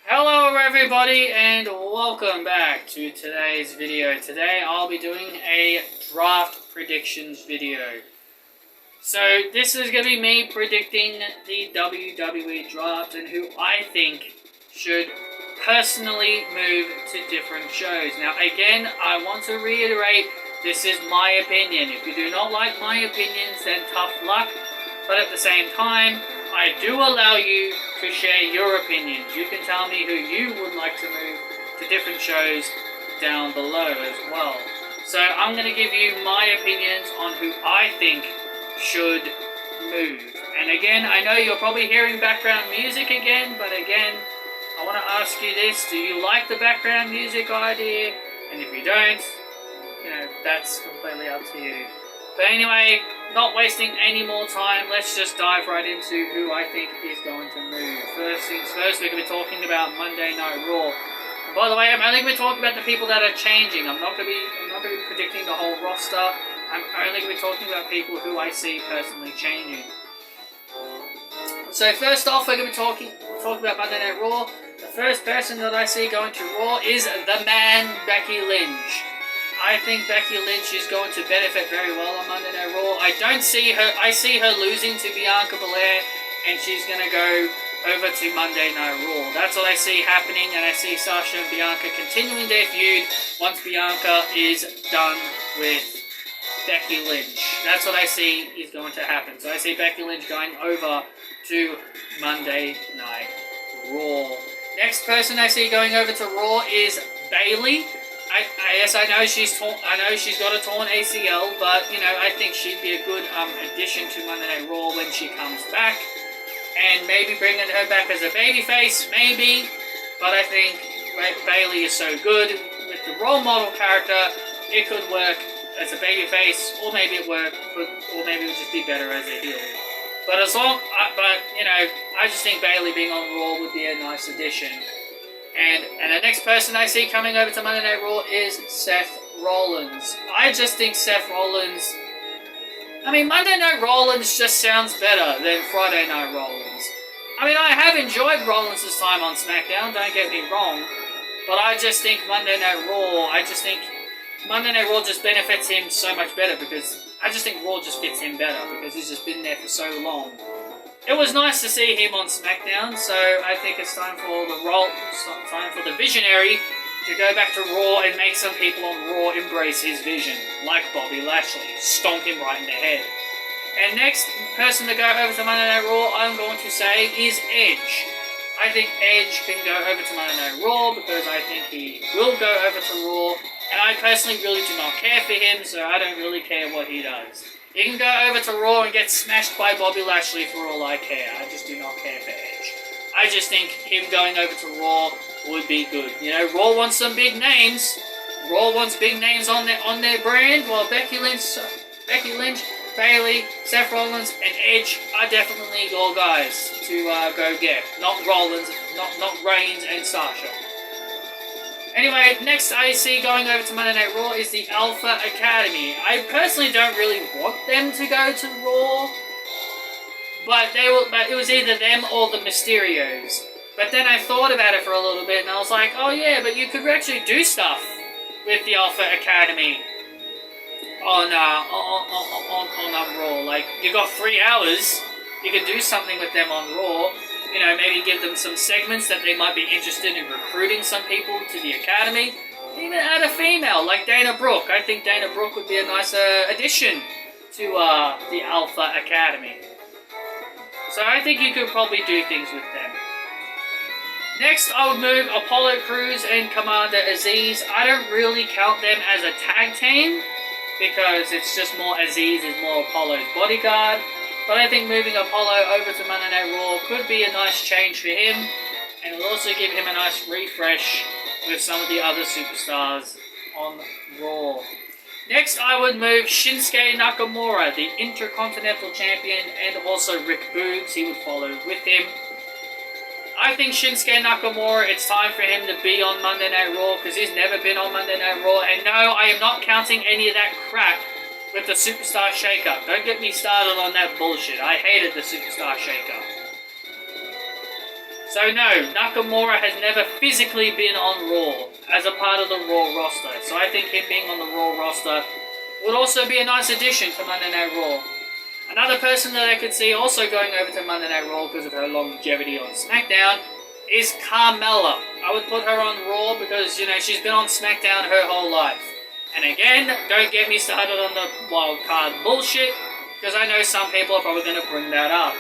Hello everybody and welcome back to today's video. Today I'll be doing a draft predictions video. So this is going to be me predicting the WWE draft and who I think should personally move to different shows. Now again, I want to reiterate, this is my opinion. If you do not like my opinions, then tough luck. But at the same time, I do allow you to share your opinions. You can tell me who you would like to move to different shows down below as well. So I'm going to give you my opinions on who I think should move. And again, I know you're probably hearing background music again, but again, I want to ask you this. Do you like the background music idea? And if you don't, that's completely up to you. But anyway, not wasting any more time, let's just dive right into who I think is going to move. First things first, we're going to be talking about Monday Night Raw. And by the way, I'm only going to be talking about the people that are changing. I'm not going to be predicting the whole roster. I'm only going to be talking about people who I see personally changing. So first off, we're going to be talking about Monday Night Raw. The first person that I see going to Raw is the man, Becky Lynch. I think Becky Lynch is going to benefit very well on Monday Night Raw. I see her losing to Bianca Belair, and she's going to go over to Monday Night Raw. That's what I see happening, and I see Sasha and Bianca continuing their feud once Bianca is done with Becky Lynch. That's what I see is going to happen. So I see Becky Lynch going over to Monday Night Raw. Next person I see going over to Raw is Bayley. I know she's got a torn ACL, but I think she'd be a good addition to Monday Night Raw when she comes back, and maybe bringing her back as a babyface, maybe. But I think Bayley is so good with the role model character, it could work as a babyface, or maybe it would just be better as a heel. But I just think Bayley being on Raw would be a nice addition. And the next person I see coming over to Monday Night Raw is Seth Rollins. I just think Seth Rollins... Monday Night Rollins just sounds better than Friday Night Rollins. I have enjoyed Rollins' time on SmackDown, don't get me wrong. But I just think Monday Night Raw just benefits him so much better, because I just think Raw just fits him better, because he's just been there for so long. It was nice to see him on SmackDown, so I think it's time for the Visionary to go back to Raw and make some people on Raw embrace his vision, like Bobby Lashley, stomp him right in the head. And next person to go over to Monday Night Raw, I'm going to say, is Edge. I think Edge can go over to Monday Night Raw because I think he will go over to Raw, and I personally really do not care for him, so I don't really care what he does. He can go over to Raw and get smashed by Bobby Lashley for all I care. I just do not care for Edge. I just think him going over to Raw would be good. Raw wants some big names. Raw wants big names on their brand, while Becky Lynch, Bayley, Seth Rollins, and Edge are definitely your guys to go get. Not Rollins, not Reigns and Sasha. Anyway, next I see going over to Monday Night Raw is the Alpha Academy. I personally don't really want them to go to Raw, but it was either them or the Mysterios. But then I thought about it for a little bit, and I was like, oh yeah, but you could actually do stuff with the Alpha Academy on Raw. Like, you got 3 hours, you could do something with them on Raw. Maybe give them some segments that they might be interested in recruiting some people to the Academy. Even add a female, like Dana Brooke. I think Dana Brooke would be a nice addition to the Alpha Academy. So I think you could probably do things with them. Next, I would move Apollo Crews and Commander Aziz. I don't really count them as a tag team, because it's just more Aziz is more Apollo's bodyguard. But I think moving Apollo over to Monday Night Raw could be a nice change for him, and it'll also give him a nice refresh with some of the other superstars on Raw. Next, I would move Shinsuke Nakamura, the Intercontinental Champion, and also Rick Boogs. He would follow with him. I think Shinsuke Nakamura, it's time for him to be on Monday Night Raw, because he's never been on Monday Night Raw. And no, I am not counting any of that crap with the Superstar Shake-Up. Don't get me started on that bullshit. I hated the Superstar Shake-Up. So no, Nakamura has never physically been on Raw as a part of the Raw roster. So I think him being on the Raw roster would also be a nice addition to Monday Night Raw. Another person that I could see also going over to Monday Night Raw because of her longevity on SmackDown is Carmella. I would put her on Raw because, you know, she's been on SmackDown her whole life. And again, don't get me started on the wild card bullshit, because I know some people are probably going to bring that up.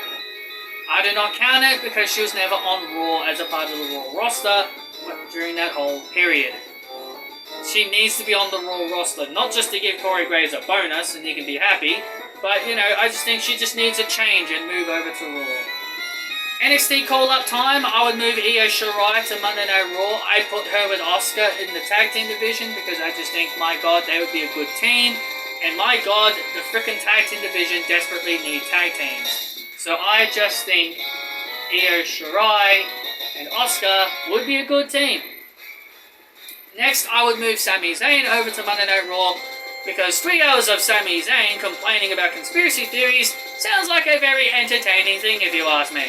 I do not count it because she was never on Raw as a part of the Raw roster during that whole period. She needs to be on the Raw roster, not just to give Corey Graves a bonus and he can be happy, but, you know, I just think she just needs a change and move over to Raw. NXT call-up time, I would move Io Shirai to Monday Night Raw. I'd put her with Asuka in the tag team division because I just think, my God, they would be a good team. And my God, the frickin' tag team division desperately need tag teams. So I just think Io Shirai and Asuka would be a good team. Next, I would move Sami Zayn over to Monday Night Raw because 3 hours of Sami Zayn complaining about conspiracy theories sounds like a very entertaining thing if you ask me.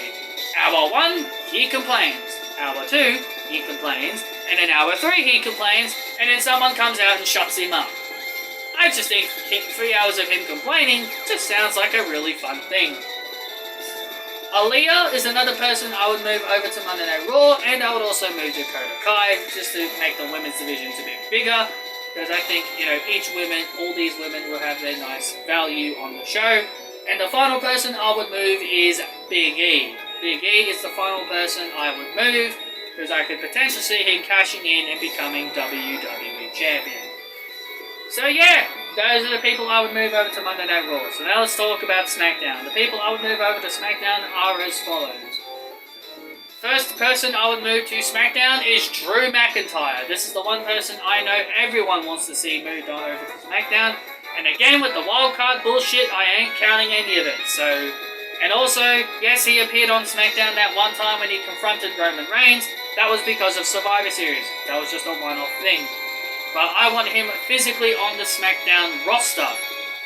Hour 1, he complains. Hour 2, he complains. And in hour 3, he complains. And then someone comes out and shuts him up. I just think 3 hours of him complaining just sounds like a really fun thing. Aaliyah is another person I would move over to Monday Night Raw, and I would also move Dakota Kai just to make the women's division a bit bigger, because I think, you know, all these women will have their nice value on the show. And the final person I would move is Big E. Big E is the final person I would move, because I could potentially see him cashing in and becoming WWE Champion. So yeah, those are the people I would move over to Monday Night Raw. So now let's talk about SmackDown. The people I would move over to SmackDown are as follows. First person I would move to SmackDown is Drew McIntyre. This is the one person I know everyone wants to see moved on over to SmackDown. And again, with the wildcard bullshit, I ain't counting any of it. So, and also, yes, he appeared on SmackDown that one time when he confronted Roman Reigns. That was because of Survivor Series. That was just a one-off thing. But I want him physically on the SmackDown roster,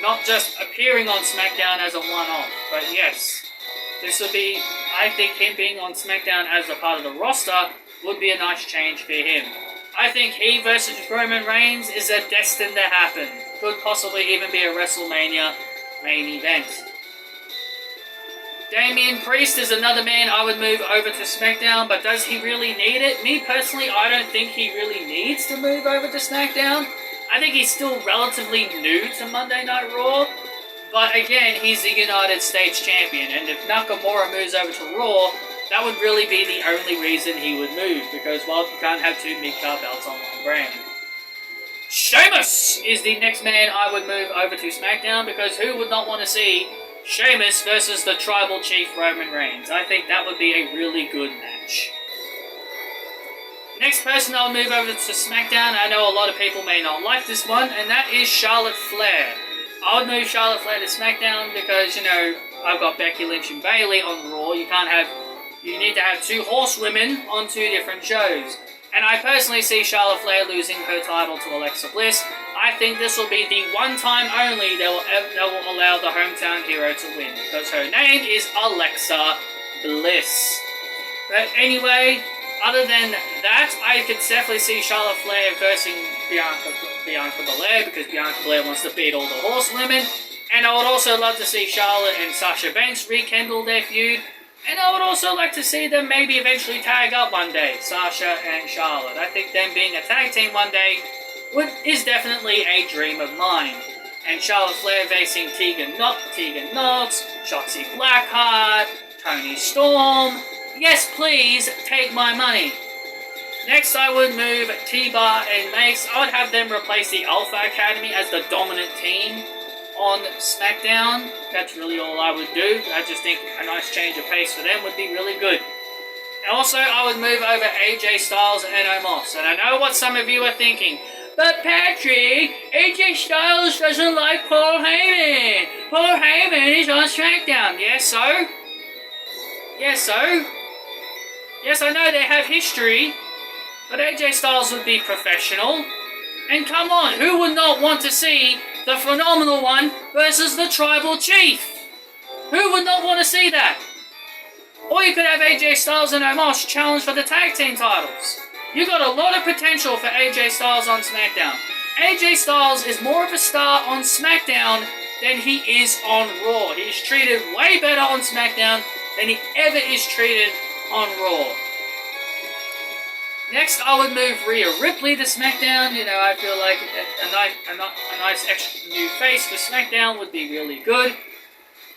not just appearing on SmackDown as a one-off. But yes, this would be, I think him being on SmackDown as a part of the roster would be a nice change for him. I think he versus Roman Reigns is destined to happen. Could possibly even be a WrestleMania main event. Damian Priest is another man I would move over to SmackDown, but does he really need it? Me personally, I don't think he really needs to move over to SmackDown. I think he's still relatively new to Monday Night Raw, but again, he's the United States Champion, and if Nakamura moves over to Raw, that would really be the only reason he would move, because, well, you can't have two mid-card belts on one brand. Sheamus is the next man I would move over to SmackDown, because who would not want to see Sheamus versus the Tribal Chief Roman Reigns? I think that would be a really good match. Next person I'll move over to SmackDown, I know a lot of people may not like this one, and that is Charlotte Flair. I would move Charlotte Flair to SmackDown because, you know, I've got Becky Lynch and Bayley on Raw. You need to have two horsewomen on two different shows. And I personally see Charlotte Flair losing her title to Alexa Bliss. I think this will be the one time only that will allow the hometown hero to win, because her name is Alexa Bliss. But anyway, other than that, I could definitely see Charlotte Flair versus Bianca Belair, because Bianca Belair wants to beat all the horsewomen. And I would also love to see Charlotte and Sasha Banks rekindle their feud. And I would also like to see them maybe eventually tag up one day, Sasha and Charlotte. I think them being a tag team one day is definitely a dream of mine. And Charlotte Flair facing Tegan Nox, Shotzi Blackheart, Toni Storm. Yes, please, take my money. Next, I would move T-Bar and Mace. I would have them replace the Alpha Academy as the dominant team on SmackDown. That's really all I would do. I just think a nice change of pace for them would be really good. And also, I would move over AJ Styles and Omos. And I know what some of you are thinking, but Patrick, AJ Styles doesn't like Paul Heyman. Paul Heyman is on SmackDown. Yes, so? Yes, I know they have history, but AJ Styles would be professional. And come on, who would not want to see the Phenomenal One versus the Tribal Chief? Who would not want to see that? Or you could have AJ Styles and Omos challenge for the tag team titles. You got a lot of potential for AJ Styles on SmackDown. AJ Styles is more of a star on SmackDown than he is on Raw. He's treated way better on SmackDown than he ever is treated on Raw. Next, I would move Rhea Ripley to SmackDown. You know, I feel like a nice extra new face for SmackDown would be really good.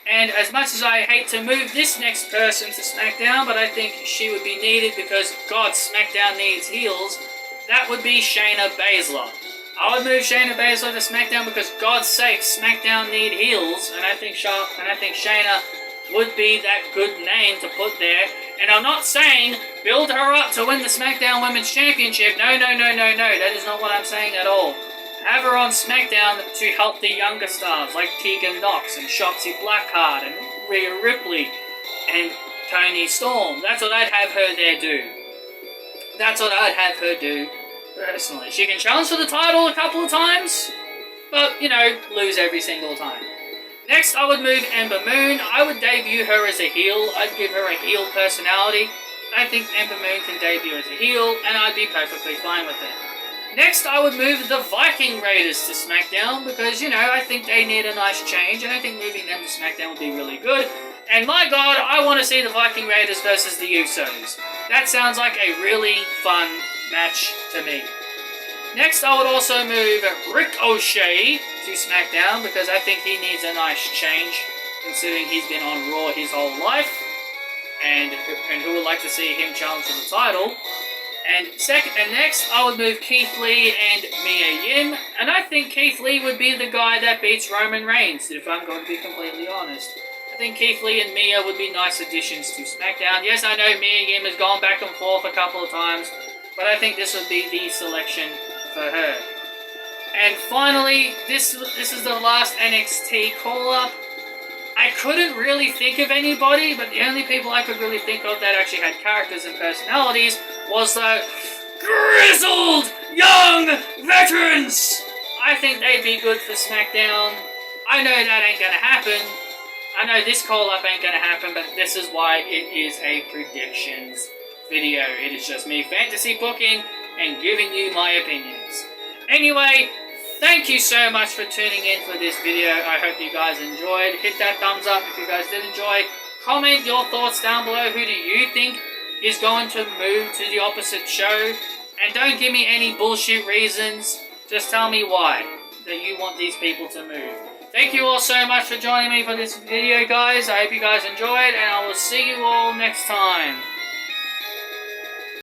And as much as I hate to move this next person to SmackDown, but I think she would be needed because, God, SmackDown needs heels, that would be Shayna Baszler. I would move Shayna Baszler to SmackDown because, God's sake, SmackDown need heels, and I think Shayna would be that good name to put there. And I'm not saying build her up to win the SmackDown Women's Championship. No. That is not what I'm saying at all. Have her on SmackDown to help the younger stars like Tegan Nox and Shotzi Blackheart and Rhea Ripley and Toni Storm. That's what I'd have her there do. That's what I'd have her do, personally. She can challenge for the title a couple of times, but, you know, lose every single time. Next, I would move Ember Moon. I would debut her as a heel. I'd give her a heel personality. I think Ember Moon can debut as a heel, and I'd be perfectly fine with it. Next, I would move the Viking Raiders to SmackDown because, you know, I think they need a nice change, and I think moving them to SmackDown would be really good. And my God, I want to see the Viking Raiders versus the Usos. That sounds like a really fun match to me. Next, I would also move Ricochet to SmackDown because I think he needs a nice change, considering he's been on Raw his whole life, and who would like to see him challenge for the title. And next, I would move Keith Lee and Mia Yim, and I think Keith Lee would be the guy that beats Roman Reigns, if I'm going to be completely honest. I think Keith Lee and Mia would be nice additions to SmackDown. Yes, I know Mia Yim has gone back and forth a couple of times, but I think this would be the selection for her. And finally, this is the last NXT call-up. I couldn't really think of anybody, but the only people I could really think of that actually had characters and personalities was the grizzled young veterans. I think they'd be good for SmackDown. I know that ain't gonna happen. I know this call-up ain't gonna happen, but this is why it is a predictions video. It is just me fantasy booking and giving you my opinions. Anyway, thank you so much for tuning in for this video. I hope you guys enjoyed. Hit that thumbs up if you guys did enjoy. Comment your thoughts down below. Who do you think is going to move to the opposite show? And don't give me any bullshit reasons. Just tell me why that you want these people to move. Thank you all so much for joining me for this video, guys. I hope you guys enjoyed, and I will see you all next time.